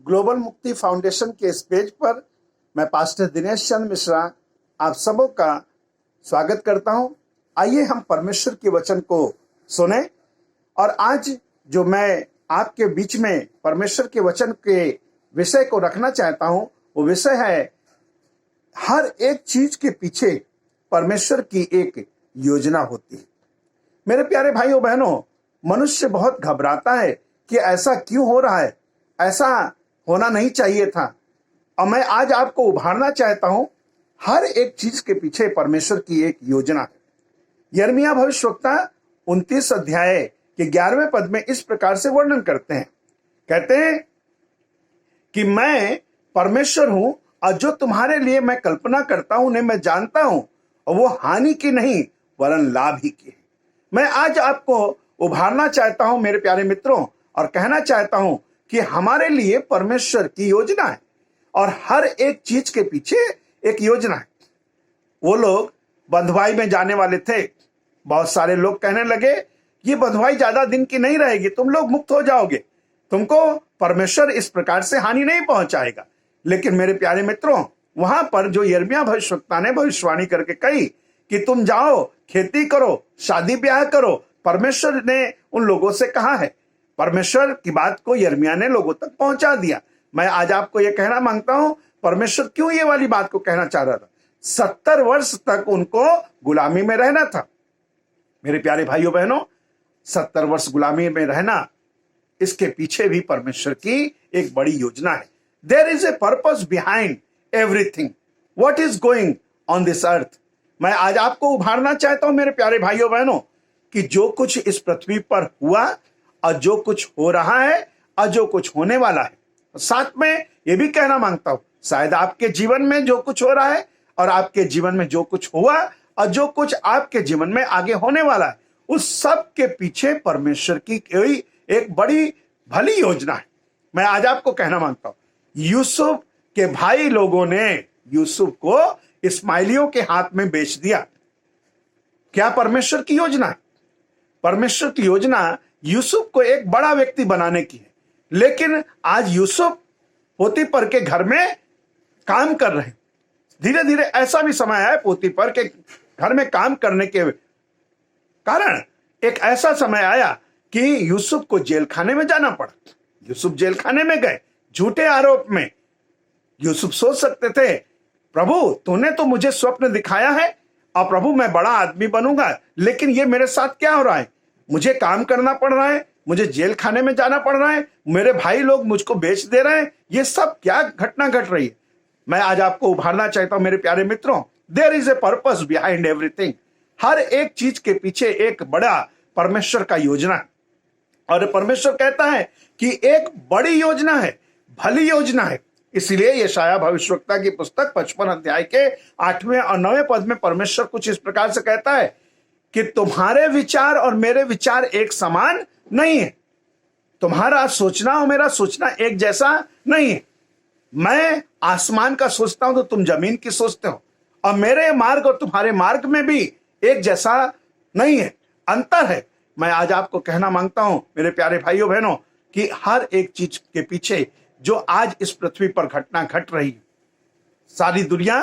Global मुक्ति foundation के इस पेज पर मैं पास्टर दिनेश चंद्र मिश्रा आप सबों का स्वागत करता हूं। आइए हम परमेश्वर के वचन को सुने। और आज जो मैं आपके बीच में परमेश्वर के वचन के विषय को रखना चाहता हूं, वो विषय है हर एक चीज के पीछे परमेश्वर की एक योजना होती है। मेरे प्यारे भाइयों बहनों, मनुष्य बहुत घबराता है कि ऐसा क्यों हो रहा है, ऐसा होना नहीं चाहिए था। और मैं आज आपको उभारना चाहता हूं, हर एक चीज के पीछे परमेश्वर की एक योजना है। यिर्मयाह भविष्यवक्ता 29 अध्याय के 11वें पद में इस प्रकार से वर्णन करते हैं। कहते हैं कि मैं परमेश्वर हूं और जो तुम्हारे लिए मैं कल्पना करता हूं उन्हें मैं जानता हूं, और वो हानि की नहीं वरन लाभ ही की है। मैं आज आपको उभारना चाहता हूं मेरे प्यारे मित्रों, और कहना चाहता हूं कि हमारे लिए परमेश्वर की योजना है और हर एक चीज के पीछे एक योजना है। वो लोग बंधुआई में जाने वाले थे। बहुत सारे लोग कहने लगे ये बंधुआई ज्यादा दिन की नहीं रहेगी, तुम लोग मुक्त हो जाओगे, तुमको परमेश्वर इस प्रकार से हानि नहीं पहुंचाएगा। लेकिन मेरे प्यारे मित्रों, वहां पर जो यिर्मयाह भविष्यवक्ता ने भविष्यवाणी करके कही कि तुम जाओ, खेती करो, शादी ब्याह करो, परमेश्वर ने उन लोगों से कहा है। परमेश्वर की बात को यिर्मयाह ने लोगों तक पहुंचा दिया। मैं आज आपको यह कहना मांगता हूं, परमेश्वर क्यों ये वाली बात को कहना चाह रहा था। 70 वर्ष तक उनको गुलामी में रहना था। मेरे प्यारे भाइयों बहनों, 70 वर्ष गुलामी में रहना, इसके पीछे भी परमेश्वर की एक बड़ी योजना है। There is a purpose behind everything what is going on this earth. मैं आज आपको उभारना चाहता हूं मेरे प्यारे भाइयों बहनों कि जो कुछ इस पृथ्वी पर हुआ और जो कुछ हो रहा है और जो कुछ होने वाला है, साथ में ये भी कहना मांगता हूं, शायद आपके जीवन में जो कुछ हो रहा है और आपके जीवन में जो कुछ हुआ और जो कुछ आपके जीवन में आगे होने वाला है, उस सब के पीछे परमेश्वर की कोई एक बड़ी भली योजना है। मैं आज आपको कहना मांगता हूं, यूसुफ के भाई लोगों ने यूसुफ को इस्माइलियों के हाथ में बेच दिया। क्या परमेश्वर की योजना है? परमेश्वर की योजना यूसुफ को एक बड़ा व्यक्ति बनाने की है। लेकिन आज यूसुफ पोतीपर के घर में काम कर रहे हैं। धीरे धीरे ऐसा भी समय है पोतीपर के घर में काम करने के कारण एक ऐसा समय आया कि यूसुफ को जेल खाने में जाना पड़ा। यूसुफ जेल खाने में गए झूठे आरोप में। यूसुफ सोच सकते थे, प्रभु तूने तो मुझे स्वप्न दिखाया है और प्रभु मैं बड़ा आदमी बनूंगा, लेकिन ये मेरे साथ क्या हो रहा है? मुझे काम करना पड़ रहा है, मुझे जेल खाने में जाना पड़ रहा है, मेरे भाई लोग मुझको बेच दे रहे हैं, ये सब क्या घटना घट रही है? मैं आज आपको उभारना चाहता हूं मेरे प्यारे मित्रों, there is a purpose behind everything. हर एक चीज के पीछे एक बड़ा परमेश्वर का योजना है। और परमेश्वर कहता है कि एक बड़ी योजना है, भली योजना है। इसलिए यशायाह भविष्यवक्ता की पुस्तक 55 अध्याय के 8वें और 9वें पद में परमेश्वर कुछ इस प्रकार से कहता है कि तुम्हारे विचार और मेरे विचार एक समान नहीं है। तुम्हारा सोचना और मेरा सोचना एक जैसा नहीं है। मैं आसमान का सोचता हूं तो तुम जमीन की सोचते हो, और मेरे मार्ग और तुम्हारे मार्ग में भी एक जैसा नहीं है, अंतर है। मैं आज आपको कहना मांगता हूं मेरे प्यारे भाइयों बहनों कि हर एक चीज के पीछे जो आज इस पृथ्वी पर घटना घट रही है, सारी दुनिया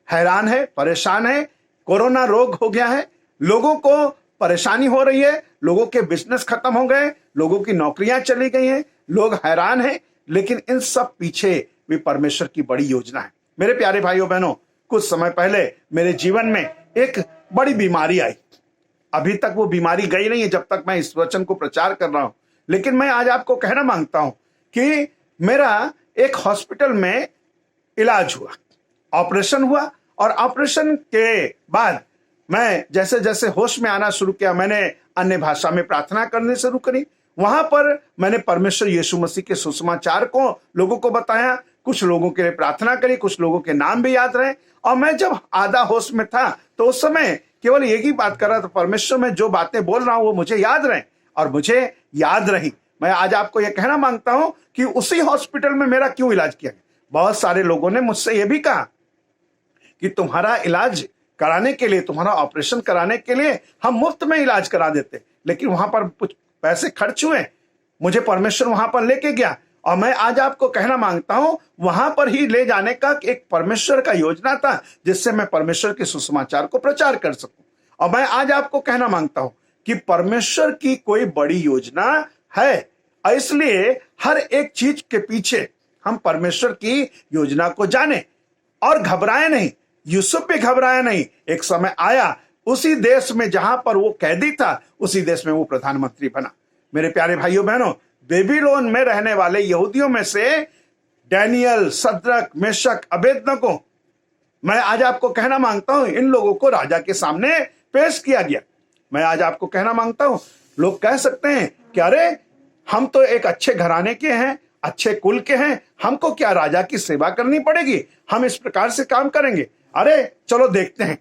हैरान है, परेशान है। कोरोना रोग हो गया है, लोगों को परेशानी हो रही है, लोगों के बिजनेस खत्म हो गए, लोगों की नौकरियां चली गई हैं, लोग हैरान हैं। लेकिन इन सब पीछे भी परमेश्वर की बड़ी योजना है। मेरे प्यारे भाइयों बहनों, कुछ समय पहले मेरे जीवन में एक बड़ी बीमारी आई। अभी तक वो बीमारी गई नहीं है जब तक मैं इस वचन को प्रचार कर रहा हूं। लेकिन मैं आज आपको कहना मांगता हूं कि मेरा एक हॉस्पिटल में इलाज हुआ, ऑपरेशन हुआ, और ऑपरेशन के बाद मैं जैसे जैसे होश में आना शुरू किया, मैंने अन्य भाषा में प्रार्थना करने शुरू करी। वहां पर मैंने परमेश्वर यीशु मसीह के सुसमाचार को लोगों को बताया, कुछ लोगों के लिए प्रार्थना करी, कुछ लोगों के नाम भी याद रहे। और मैं जब आधा होश में था तो उस समय केवल एक ही बात कर रहा था, परमेश्वर में जो बातें बोल रहा हूं वो मुझे याद रहे, और मुझे याद रही। मैं आज आपको यह कहना मांगता हूं कि उसी हॉस्पिटल में मेरा क्यों इलाज किया गया। बहुत सारे लोगों ने मुझसे यह भी कहा कि तुम्हारा इलाज कराने के लिए, तुम्हारा ऑपरेशन कराने के लिए हम मुफ्त में इलाज करा देते, लेकिन वहां पर कुछ पैसे खर्च हुए। मुझे परमेश्वर वहां पर लेके गया और मैं आज आपको कहना मांगता हूं वहां पर ही ले जाने का एक परमेश्वर का योजना था, जिससे मैं परमेश्वर के सुसमाचार को प्रचार कर सकूं। और मैं आज आपको कहना मांगता हूं कि परमेश्वर की कोई बड़ी योजना है, और इसलिए हर एक चीज के पीछे हम परमेश्वर की योजना को जाने और घबराए नहीं। यूसुफ भी घबराया नहीं। एक समय आया, उसी देश में जहां पर वो कैदी था, उसी देश में वो प्रधानमंत्री बना। मेरे प्यारे भाइयों बहनों, बेबीलोन में रहने वाले यहूदियों में से डैनियल, सद्रक, मेशक, अबेदनगो, मैं आज आपको कहना मांगता हूं, इन लोगों को राजा के सामने पेश किया गया। मैं आज आपको कहना मांगता हूं, लोग कह सकते हैं कि अरे हम तो एक अच्छे घराने के हैं, अच्छे कुल के हैं, हमको क्या राजा की सेवा करनी पड़ेगी, हम इस प्रकार से काम करेंगे। अरे चलो देखते हैं।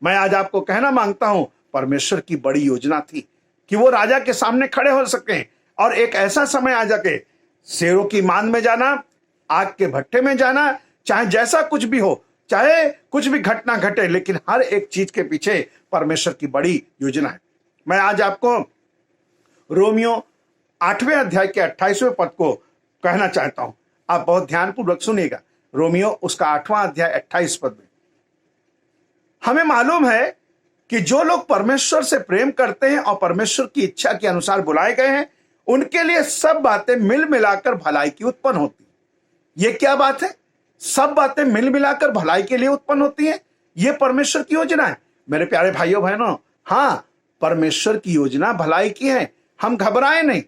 मैं आज आपको कहना मांगता हूं, परमेश्वर की बड़ी योजना थी कि वो राजा के सामने खड़े हो सके और एक ऐसा समय आ जाके शेरों की मान में जाना, आग के भट्टे में जाना, चाहे जैसा कुछ भी हो, चाहे कुछ भी घटना घटे, लेकिन हर एक चीज के पीछे परमेश्वर की बड़ी योजना है। मैं आज आपको रोमियो 8वें अध्याय के 28वें पद को कहना चाहता हूं। आप बहुत ध्यानपूर्वक सुनिएगा। रोमियो उसका 8वां अध्याय 28 पद में हमें मालूम है कि जो लोग परमेश्वर से प्रेम करते हैं और परमेश्वर की इच्छा के अनुसार बुलाए गए हैं, उनके लिए सब बातें मिल मिलाकर भलाई की उत्पन्न होती है। ये क्या बात है? सब बातें मिल मिलाकर भलाई के लिए उत्पन्न होती हैं। ये परमेश्वर की योजना है। मेरे प्यारे भाइयों बहनों, हाँ, परमेश्वर की योजना भलाई की है। हम घबराए नहीं।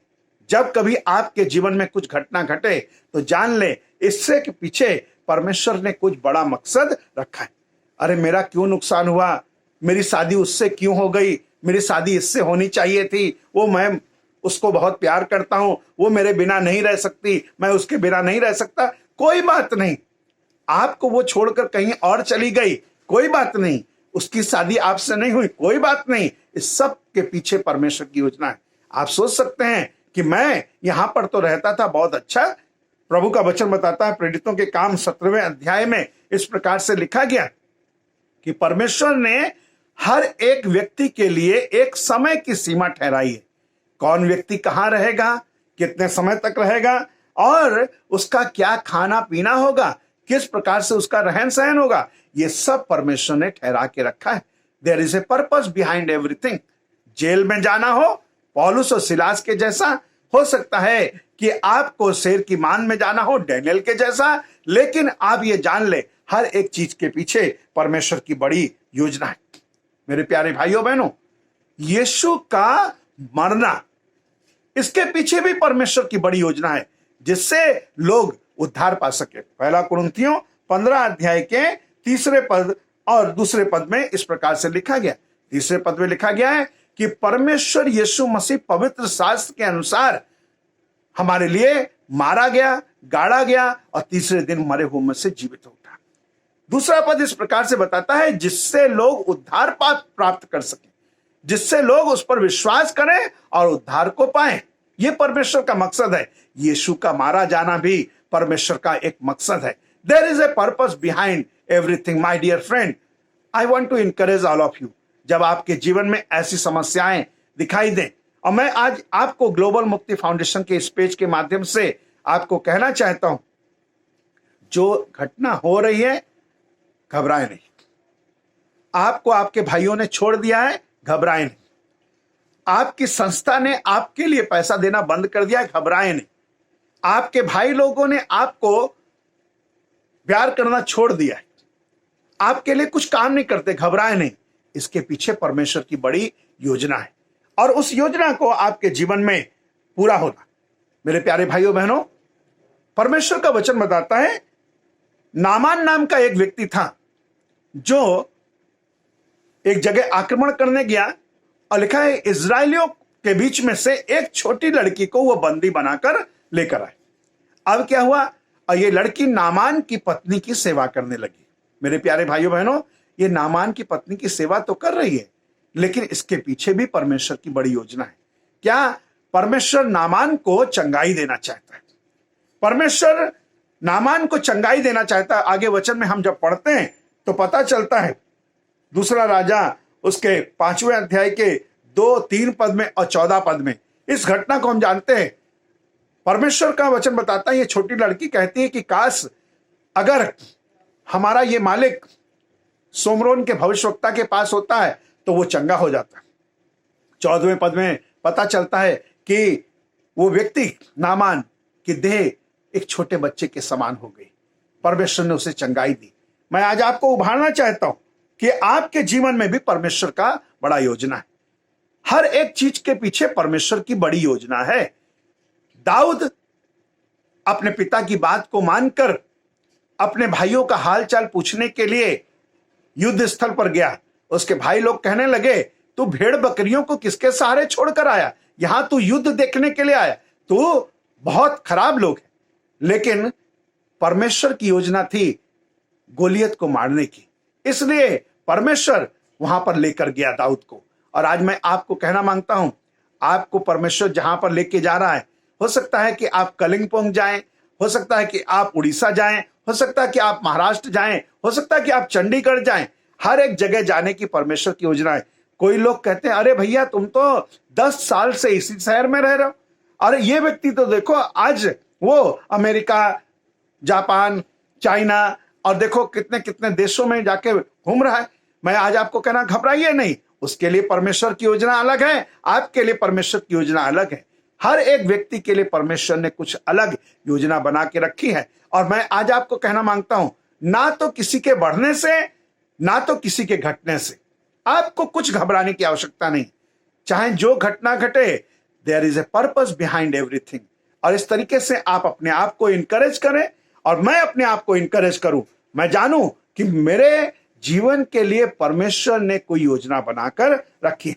जब कभी आपके जीवन में कुछ घटना घटे तो जान ले, इससे के पीछे परमेश्वर ने कुछ बड़ा मकसद रखा है। अरे मेरा क्यों नुकसान हुआ, मेरी शादी उससे क्यों हो गई, मेरी शादी इससे होनी चाहिए थी, वो मैं उसको बहुत प्यार करता हूं, वो मेरे बिना नहीं रह सकती, मैं उसके बिना नहीं रह सकता। कोई बात नहीं, आपको वो छोड़कर कहीं और चली गई, कोई बात नहीं, उसकी शादी आपसे नहीं हुई, कोई बात नहीं। इस सब के पीछे परमेश्वर की योजना है। आप सोच सकते हैं कि मैं यहां पर तो रहता था बहुत अच्छा। प्रभु का वचन बताता है, प्रेरितों के काम 17वें अध्याय में इस प्रकार से लिखा गया कि परमेश्वर ने हर एक व्यक्ति के लिए एक समय की सीमा ठहराई है। कौन व्यक्ति कहां रहेगा, कितने समय तक रहेगा, और उसका क्या खाना पीना होगा, किस प्रकार से उसका रहन सहन होगा, ये सब परमेश्वर ने ठहरा के रखा है। There is a purpose behind everything. Jail में जाना हो, पौलुस और सिलास के जैसा, हो सकता है कि आपको शेर की मान में जाना हो, डैनियल के जैसा, लेकिन आप ये जान ले, हर एक चीज के पीछे परमेश्वर की बड़ी योजना है। मेरे प्यारे भाइयों बहनों, यीशु का मरना, इसके पीछे भी परमेश्वर की बड़ी योजना है, जिससे लोग उद्धार पा सके। 1 कुरिन्थियों 15 अध्याय के 3 पद और 2 पद में इस प्रकार से लिखा गया। 3 पद में लिखा गया है कि परमेश्वर यीशु मसीह पवित्र शास्त्र के अनुसार हमारे लिए मारा गया, गाड़ा गया और तीसरे दिन मरे हुए में से जीवित उठा। 2 पद इस प्रकार से बताता है, जिससे लोग उद्धार प्राप्त कर सके, जिससे लोग उस पर विश्वास करें और उद्धार को पाएं। यह परमेश्वर का मकसद है। यीशु का मारा जाना भी परमेश्वर का एक मकसद है। There is a purpose behind everything my dear friend. I want to encourage all of you. जब आपके जीवन में ऐसी समस्याएं दिखाई दें, और मैं आज आपको ग्लोबल मुक्ति फाउंडेशन के इस पेज के माध्यम से आपको कहना चाहता हूं, जो घटना हो रही है, घबराए नहीं। आपको आपके भाइयों ने छोड़ दिया है, घबराए नहीं। आपकी संस्था ने आपके लिए पैसा देना बंद कर दिया है, घबराए नहीं। आपके भाई लोगों ने आपको प्यार करना छोड़ दिया है, आपके लिए कुछ काम नहीं करते, घबराए नहीं। इसके पीछे परमेश्वर की बड़ी योजना है, और उस योजना को आपके जीवन में पूरा होना। मेरे प्यारे भाइयों बहनों, परमेश्वर का वचन बताता है, नामान नाम का एक व्यक्ति था जो एक जगह आक्रमण करने गया, और लिखा है इजरायलियों के बीच में से एक छोटी लड़की को वो बंदी बनाकर लेकर आए। अब क्या हुआ, और ये लड़की नामान की पत्नी की सेवा करने लगी। मेरे प्यारे भाइयों बहनों, ये नामान की पत्नी की सेवा तो कर रही है, लेकिन इसके पीछे भी परमेश्वर की बड़ी योजना है। क्या? परमेश्वर नामान को चंगाई देना चाहता है। परमेश्वर नामान को चंगाई देना चाहता है। आगे वचन में हम जब पढ़ते हैं तो पता चलता है, 2 राजा उसके 5वें अध्याय के 2, 3 पद में और 14 पद में इस घटना को हम जानते हैं। परमेश्वर का वचन बताता है, ये छोटी लड़की कहती है कि काश अगर हमारा ये मालिक सोमरोन के भविष्यवक्ता के पास होता है तो वो चंगा हो जाता। 14वें पद में पता चलता है कि वो व्यक्ति नामान की देह एक छोटे बच्चे के समान हो गई। परमेश्वर ने उसे चंगाई दी। मैं आज आपको उभारना चाहता हूं कि आपके जीवन में भी परमेश्वर का बड़ा योजना है। हर एक चीज के पीछे परमेश्वर की बड़ी योजना है। दाऊद अपने पिता की बात को मानकर अपने भाइयों का हालचाल पूछने के लिए युद्ध स्थल पर गया। उसके भाई लोग कहने लगे, तू भेड़ बकरियों को किसके सहारे छोड़कर आया? यहां तू युद्ध देखने के लिए आया? तू बहुत खराब लोग है। लेकिन परमेश्वर की योजना थी गोलियत को मारने की, इसलिए परमेश्वर वहां पर लेकर गया दाऊद को। और आज मैं आपको कहना मांगता हूं, आपको परमेश्वर जहां पर लेके जा रहा है, हो सकता है कि आप कलिंगपोंग जाएं, हो सकता है कि आप उड़ीसा जाएं, हो सकता है कि आप महाराष्ट्र जाएं, हो सकता है कि आप चंडीगढ़ जाएं। हर एक जगह जाने की परमेश्वर की योजना है। कोई लोग कहते हैं, अरे भैया तुम तो 10 साल से इसी शहर में रह रहे हो, अरे ये व्यक्ति तो देखो आज वो अमेरिका, जापान, चाइना और देखो कितने कितने देशों में जाके घूम रहा है। मैं आज आपको कहना, घबराइए नहीं, उसके लिए परमेश्वर की योजना अलग है, आपके लिए परमेश्वर की योजना अलग है। हर एक व्यक्ति के लिए परमेश्वर ने कुछ अलग योजना बना के रखी है। और मैं आज आपको कहना मांगता हूं, ना तो किसी के बढ़ने से, ना तो किसी के घटने से आपको कुछ घबराने की आवश्यकता नहीं। चाहे जो घटना घटे, there is a purpose behind everything. और इस तरीके से आप अपने आप को इनकरेज करें और मैं अपने आप को इनकरेज करूं। मैं जानूं कि मेरे जीवन के लिए परमेश्वर ने कोई योजना बनाकर रखी है।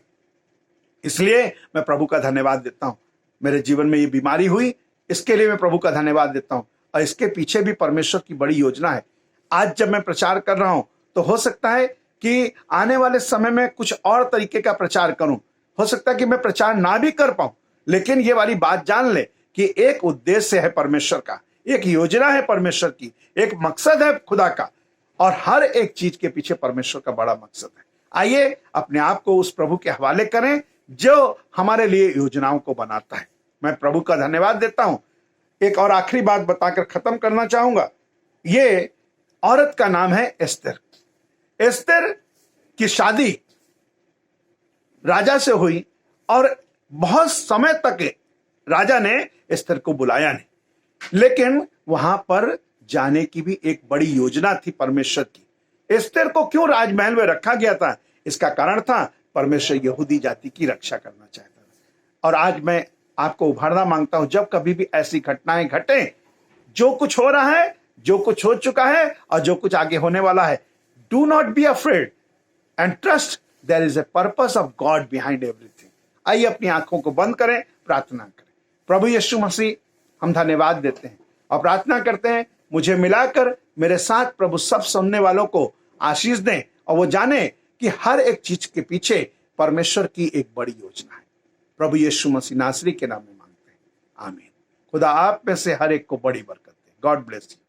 इसलिए मैं प्रभु का धन्यवाद देता हूं। मेरे जीवन में ये बीमारी हुई, इसके लिए मैं प्रभु का धन्यवाद देता हूं। और इसके पीछे भी परमेश्वर की बड़ी योजना है। आज जब मैं प्रचार कर रहा हूं तो हो सकता है कि आने वाले समय में कुछ और तरीके का प्रचार करूं। हो सकता है कि मैं प्रचार ना भी कर पाऊं, लेकिन ये वाली बात जान ले कि एक उद्देश्य है परमेश्वर का, एक योजना है परमेश्वर की, एक मकसद है खुदा का। और हर एक चीज के पीछे परमेश्वर का बड़ा मकसद है। आइए अपने आप को उस प्रभु के हवाले करें जो हमारे लिए योजनाओं को बनाता है। मैं प्रभु का धन्यवाद देता हूं। एक और आखिरी बात बताकर खत्म करना चाहूंगा। ये औरत का नाम है एस्तर। एस्तर की शादी राजा से हुई और बहुत समय तक राजा ने एस्तर को बुलाया नहीं, लेकिन वहां पर जाने की भी एक बड़ी योजना थी परमेश्वर की। एस्तर को क्यों राजमहल में रखा गया था? इसका कारण था परमेश्वर यहूदी जाति की रक्षा करना चाहता था। और आज मैं आपको उभारना मांगता हूं, जब कभी भी ऐसी घटनाएं घटे, जो कुछ हो रहा है, जो कुछ हो चुका है और जो कुछ आगे होने वाला है, do not be afraid and trust there is a purpose of God behind everything. आइए अपनी आंखों को बंद करें, प्रार्थना करें। प्रभु यीशु मसीह, हम धन्यवाद देते हैं और प्रार्थना करते हैं, मुझे मिलाकर मेरे साथ प्रभु सब सुनने वालों को आशीष दें और वो जाने कि हर एक चीज के पीछे परमेश्वर की एक बड़ी योजना है। प्रभु यीशु मसीह नासरी के नाम में मांगते हैं, आमीन। खुदा आप में से हर एक को बड़ी बरकत दे। God bless you.